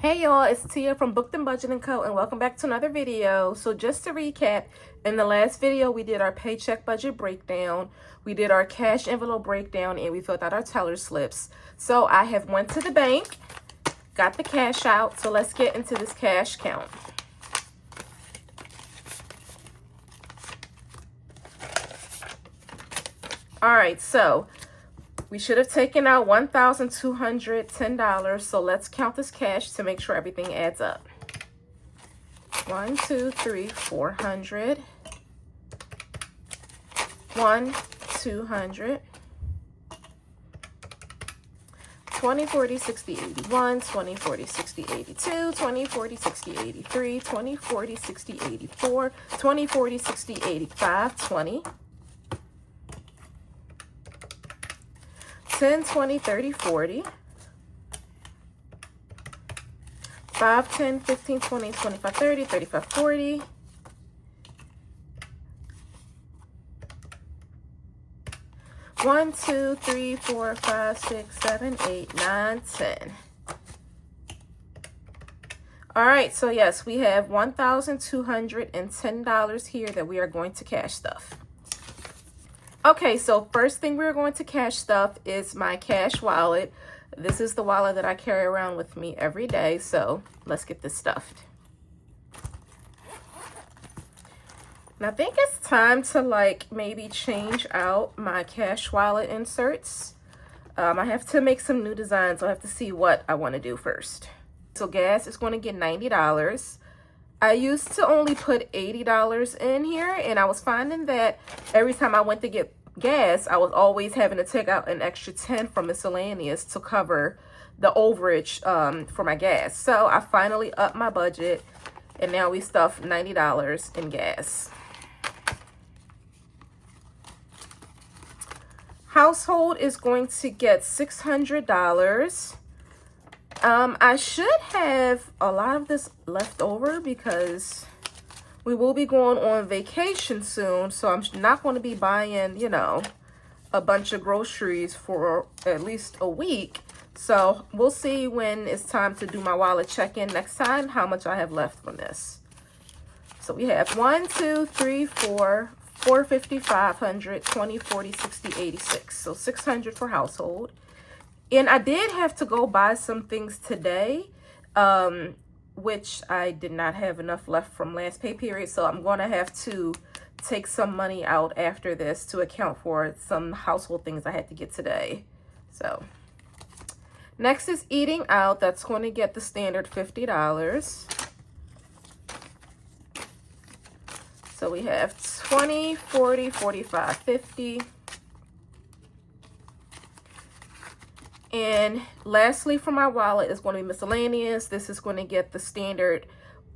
Hey y'all, it's Tia from Booked and Budget & Co. and welcome back to another video. So just to recap, in the last video we did our paycheck budget breakdown, we did our cash envelope breakdown, and we filled out our teller slips. So I have went to the bank, got the cash out, so let's get into this cash count. Alright, so we should have taken out $1,210, so let's count this cash to make sure everything adds up. 1, 2, 3, 400. 1, 200. 20, 40, 60, 81, 20, 40, 60, 82, 20, 40, 60, 83, 20, 40, 60, 84, 20, 40, 60, 85, 20. 10, 20, 30, 40, 5, 10, 15, 20, 25, 30, 35, 40, 1, 2, 3, 4, 5, 6, 7, 8, 9, 10. All right, so yes, we have $1,210 here that we are going to cash stuff. Okay, so first thing we're going to cash stuff is my cash wallet. This is the wallet that I carry around with me every day, so let's get this stuffed. And I think it's time to maybe change out my cash wallet inserts. I have to make some new designs, so I have to see what I want to do first. So gas is going to get $90. I used to only put $80 in here, and I was finding that every time I went to get gas, I was always having to take out an extra 10 from miscellaneous to cover the overage for my gas. So I finally upped my budget, and now we stuff $90 in gas. Household is going to get $600. I should have a lot of this left over because we will be going on vacation soon, so I'm not going to be buying, you know, a bunch of groceries for at least a week. So we'll see when it's time to do my wallet check-in next time how much I have left from this. So we have 1, 2, 3, 4, 450, 500, 20, 40, 60, 86. So 600 for household. And I did have to go buy some things today, which I did not have enough left from last pay period. So I'm going to have to take some money out after this to account for some household things I had to get today. So next is eating out. That's going to get the standard $50. So we have 20, 40, 45, 50. And lastly, for my wallet is going to be miscellaneous. This is going to get the standard.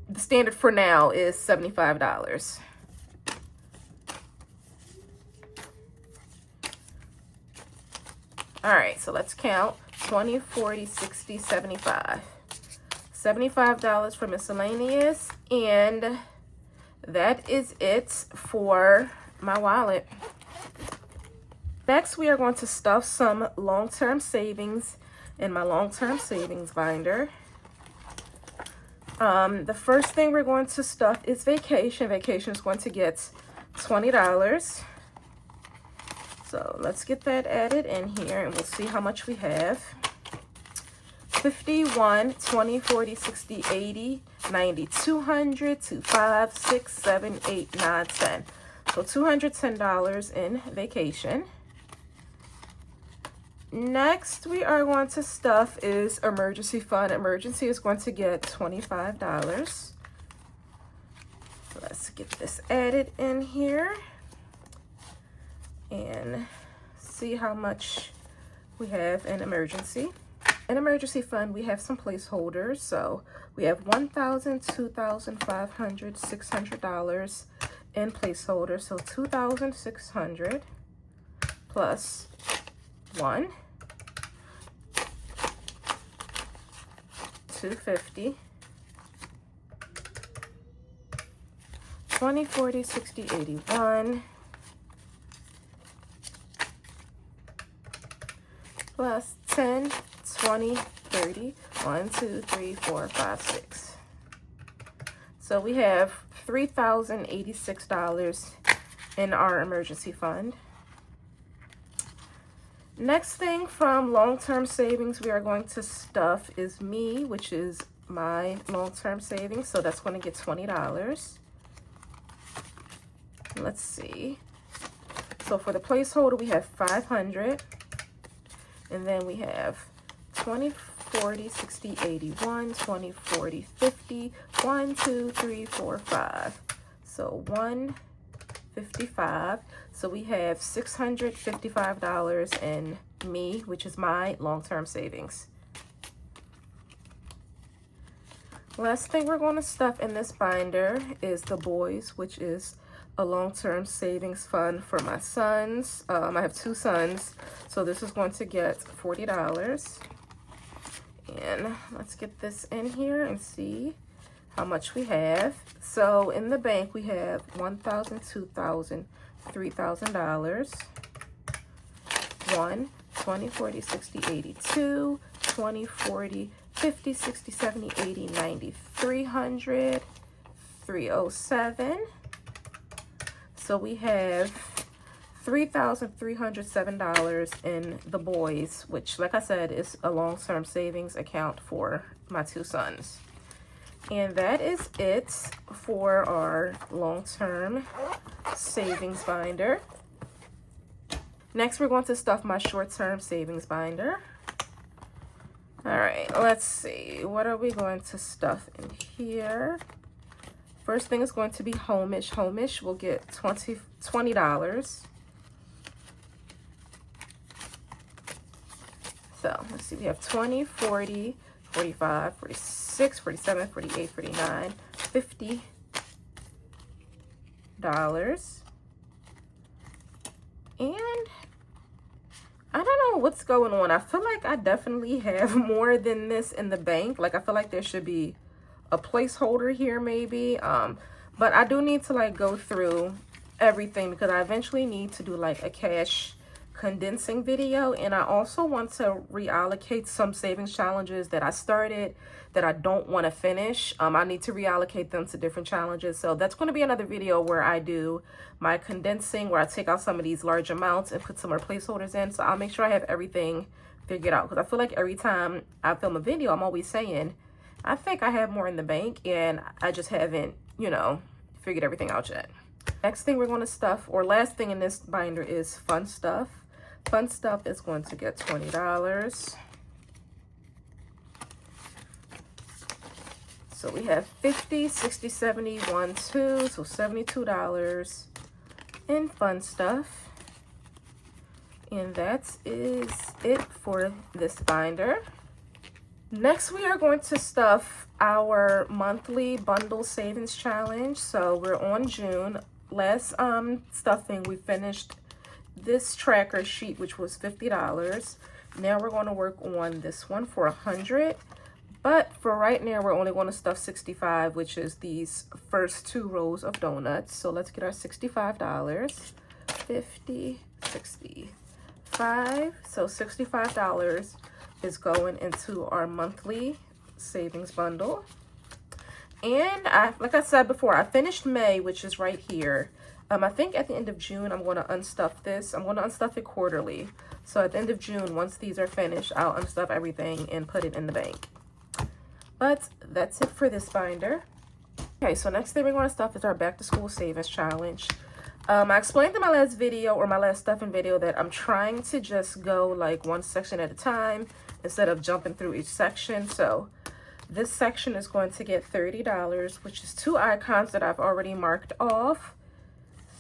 The standard for now is $75. All right, so let's count. 20, 40, 60, 75. $75 for miscellaneous, and that is it for my wallet. Next, we are going to stuff some long-term savings in my long-term savings binder. The first thing we're going to stuff is vacation. Vacation is going to get $20. So let's get that added in here, and we'll see how much we have. 51, 20, 40, 60, 80, 90, 200, 2, 5, 6, 7, 8, 9, 10. So $210 in vacation. Next, we are going to stuff is emergency fund. Emergency is going to get $25. So let's get this added in here and see how much we have in emergency. In emergency fund, we have some placeholders. So we have $1,000, $2,000, $500, $600 in placeholders. So $2,600 plus 1. 250, 20, 40, 60, 81, plus 10, 20, 30, 1, 2, 3, 4, 5, 6. So we have $3,086 in our emergency fund. Next thing from long-term savings we are going to stuff is me, which is my long-term savings. So that's going to get $20. Let's see. So for the placeholder, we have 500. And then we have 20, 40, 60, 81, 20, 40, 50, 1, 2, 3, 4, 5. So 155. So we have $655 in me, which is my long-term savings. Last thing we're going to stuff in this binder is the boys, which is a long-term savings fund for my sons. I have 2 sons, so this is going to get $40. And let's get this in here and see how much we have. So in the bank, we have $1,000, $2,000, $3,000. 1, 20, 40, 60, 82, 20, 40, 50, 60, 70, 80, 90, 300, 307. So we have $3,307 in the boys, which, like I said, is a long-term savings account for my 2 sons. And that is it for our long-term savings binder. Next, we're going to stuff my short-term savings binder. All right, let's see. What are we going to stuff in here? First thing is going to be Homish. Homish will get $20. So let's see, we have 20, 40, 45, 46, 47, 48, 49, $50. And I don't know what's going on. I feel like I definitely have more than this in the bank. Like, I feel like there should be a placeholder here maybe. But I do need to like go through everything because I eventually need to do like a cash condensing video, and I also want to reallocate some savings challenges that I started that I don't want to finish. I need to reallocate them to different challenges. So that's going to be another video where I do my condensing, where I take out some of these large amounts and put some more placeholders in. So I'll make sure I have everything figured out, because I feel like every time I film a video, I'm always saying, I think I have more in the bank, and I just haven't, you know, figured everything out yet. Next thing we're going to stuff, or last thing in this binder, is fun stuff. Fun stuff is going to get $20. So we have 50, 60, 70, 1, 2, so $72 in fun stuff. And that is it for this binder. Next, we are going to stuff our monthly bundle savings challenge. So we're on June. Last stuffing, we finished this tracker sheet, which was $50. Now we're going to work on this one for $100. But for right now, we're only going to stuff 65, which is these first 2 rows of donuts. So let's get our $65. 50, 65. So $65 is going into our monthly savings bundle. And like I said before, I finished May, which is right here. I think at the end of June, I'm going to unstuff this. I'm going to unstuff it quarterly. So at the end of June, once these are finished, I'll unstuff everything and put it in the bank. But that's it for this binder. Okay, so next thing we're going to stuff is our back to school savings challenge. I explained in my last video, or my last stuffing video, that I'm trying to just go like one section at a time instead of jumping through each section. So this section is going to get $30, which is 2 icons that I've already marked off.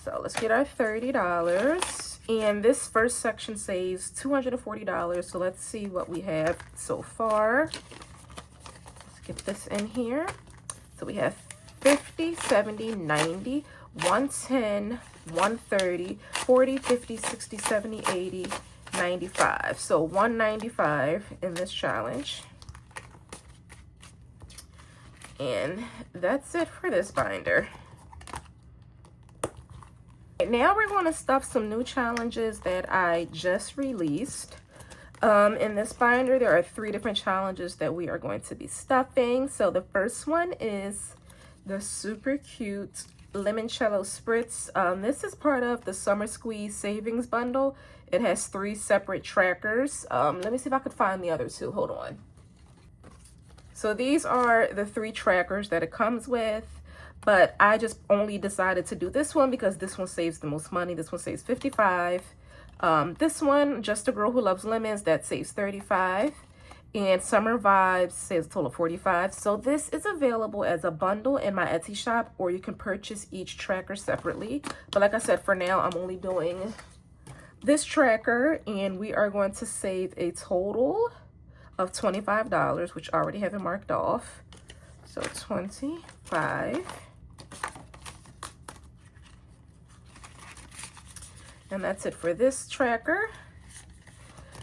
So let's get our $30. And this first section saves $240. So let's see what we have so far. Let's get this in here. So we have 50, 70, 90, 110, 130, 40, 50, 60, 70, 80, 95. So 195 in this challenge. And that's it for this binder. Now we're going to stuff some new challenges that I just released. In this binder, there are 3 different challenges that we are going to be stuffing. So the first one is the super cute limoncello spritz. This is part of the Summer Squeeze Savings Bundle. It has 3 separate trackers. Let me see if I could find the other 2. Hold on. So these are the 3 trackers that it comes with. But I just only decided to do this one because this one saves the most money. This one saves $55. This one, Just a Girl Who Loves Lemons, that saves $35. And Summer Vibes saves a total of $45. So this is available as a bundle in my Etsy shop, or you can purchase each tracker separately. But like I said, for now, I'm only doing this tracker, and we are going to save a total of $25, which I already have it marked off. So 25. And that's it for this tracker.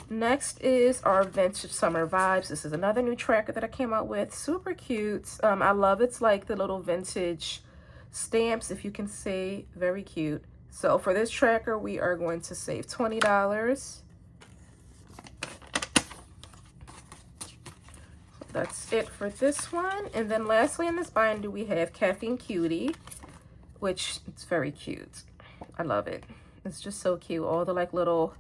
Next is our Vintage Summer Vibes. This is another new tracker that I came out with. Super cute. I love it's like the little vintage stamps, if you can see. Very cute. So for this tracker, we are going to save $20. So that's it for this one. And then lastly in this binder, we have Caffeine Cutie, which it's very cute. I love it. It's just so cute. All the like little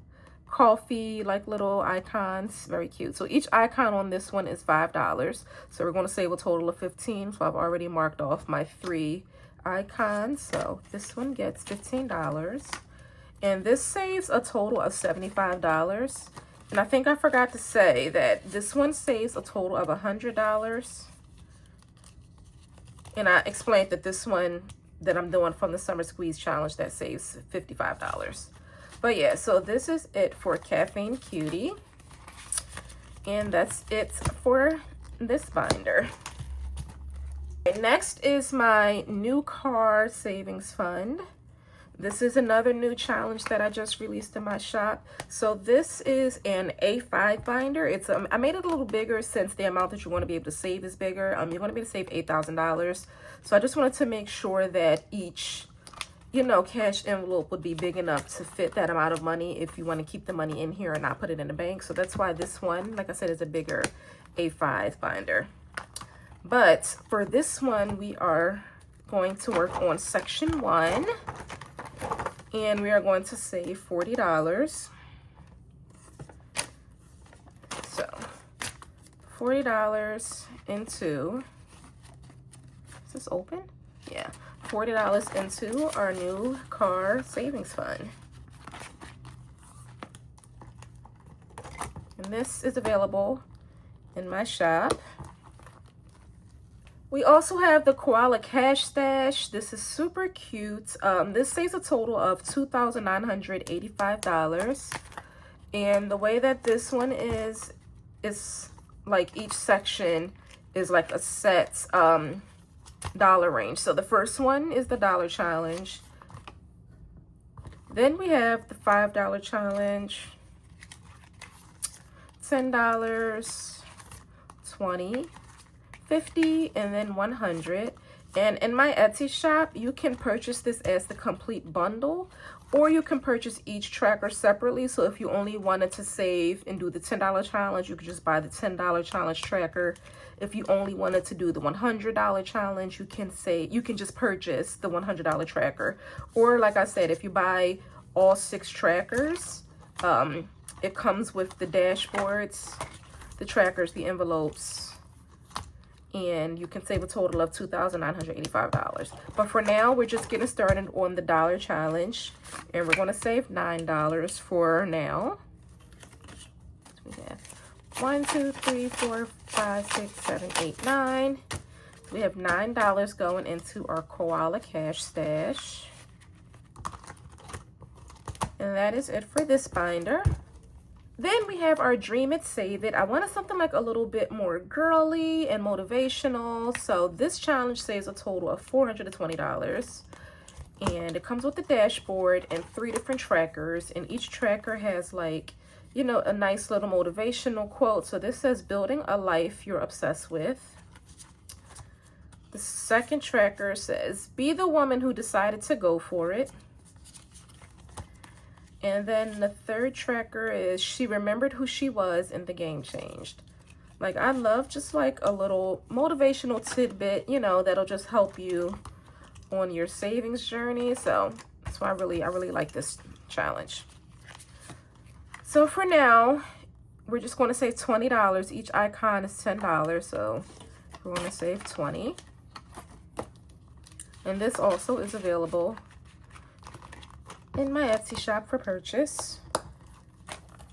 coffee, like little icons. Very cute. So each icon on this one is $5. So we're going to save a total of $15. So I've already marked off my 3 icons. So this one gets $15. And this saves a total of $75. And I think I forgot to say that this one saves a total of $100. And I explained that this one that I'm doing from the Summer Squeeze Challenge, that saves $55. But yeah, so this is it for Caffeine Cutie. And that's it for this binder. Next is my new car savings fund. This is another new challenge that I just released in my shop. So this is an A5 binder. It's I made it a little bigger since the amount that you want to be able to save is bigger. You're going to be able to save $8,000. So I just wanted to make sure that each, you know, cash envelope would be big enough to fit that amount of money if you want to keep the money in here and not put it in the bank. So that's why this one, like I said, is a bigger A5 binder. But for this one, we are going to work on section 1. And we are going to save $40. So $40 into, is this open? Yeah, $40 into our new car savings fund. And this is available in my shop. We also have the Koala Cash Stash. This is super cute. This saves a total of $2,985. And the way that this one is like each section is like a set dollar range. So the first one is the $1 challenge. Then we have the $5 challenge, $10, $20, $50, and then $100. And in my Etsy shop, you can purchase this as the complete bundle, or you can purchase each tracker separately. So if you only wanted to save and do the $10 challenge, you could just buy the $10 challenge tracker. If you only wanted to do the $100 challenge, you can just purchase the $100 tracker. Or like I said, if you buy all 6 trackers, it comes with the dashboards, the trackers, the envelopes, and you can save a total of $2,985. But for now, we're just getting started on the $1 challenge, and we're going to save $9 for now. We have 1, 2, 3, 4, 5, 6, 7, 8, 9. We have $9 going into our Koala Cash Stash. And that is it for this binder. Then we have our Dream It, Save It. I wanted something like a little bit more girly and motivational. So this challenge saves a total of $420. And it comes with the dashboard and 3 different trackers. And each tracker has like, you know, a nice little motivational quote. So this says, building a life you're obsessed with. The second tracker says, be the woman who decided to go for it. And then the third tracker is she remembered who she was and the game changed. Like, I love just like a little motivational tidbit, you know, that'll just help you on your savings journey. So that's why I really like this challenge. So for now, we're just going to save $20. Each icon is $10. So we're going to save 20. And this also is available in my Etsy shop for purchase.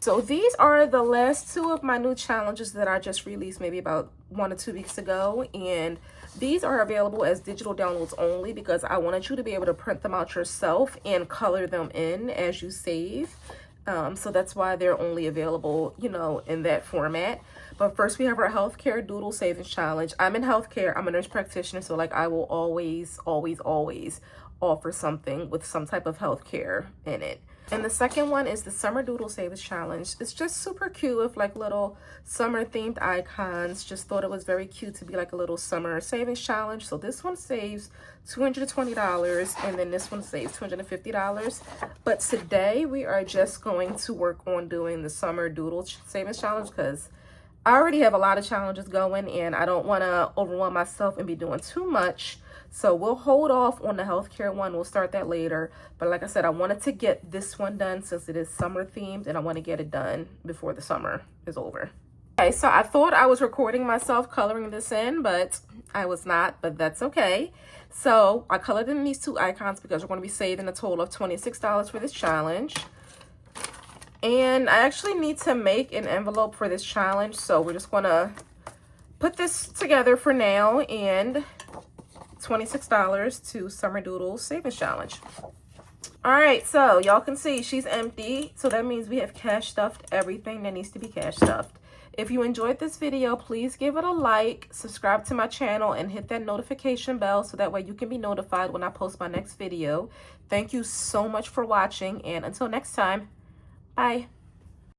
So these are the last two of my new challenges that I just released maybe about 1 or 2 weeks ago. And these are available as digital downloads only because I wanted you to be able to print them out yourself and color them in as you save. So that's why they're only available, you know, in that format. But first we have our healthcare doodle savings challenge. I'm in healthcare. I'm a nurse practitioner. So like I will always offer something with some type of healthcare in it. And the second one is the Summer Doodle Savings Challenge. It's just super cute with like little summer themed icons. Just thought it was very cute to be like a little summer savings challenge. So this one saves $220 and then this one saves $250. But today we are just going to work on doing the Summer Doodle Savings Challenge because I already have a lot of challenges going and I don't want to overwhelm myself and be doing too much. So we'll hold off on the healthcare one. We'll start that later. But like I said, I wanted to get this one done since it is summer themed and I want to get it done before the summer is over. Okay, so I thought I was recording myself coloring this in, but I was not, but that's okay. So I colored in these two icons because we're going to be saving a total of $26 for this challenge. And I actually need to make an envelope for this challenge. So we're just going to put this together for now and $26 to Summer Doodle Savings Challenge. All right, so y'all can see she's empty. So that means we have cash stuffed everything that needs to be cash stuffed. If you enjoyed this video, please give it a like, subscribe to my channel, and hit that notification bell so that way you can be notified when I post my next video. Thank you so much for watching, and until next time, bye.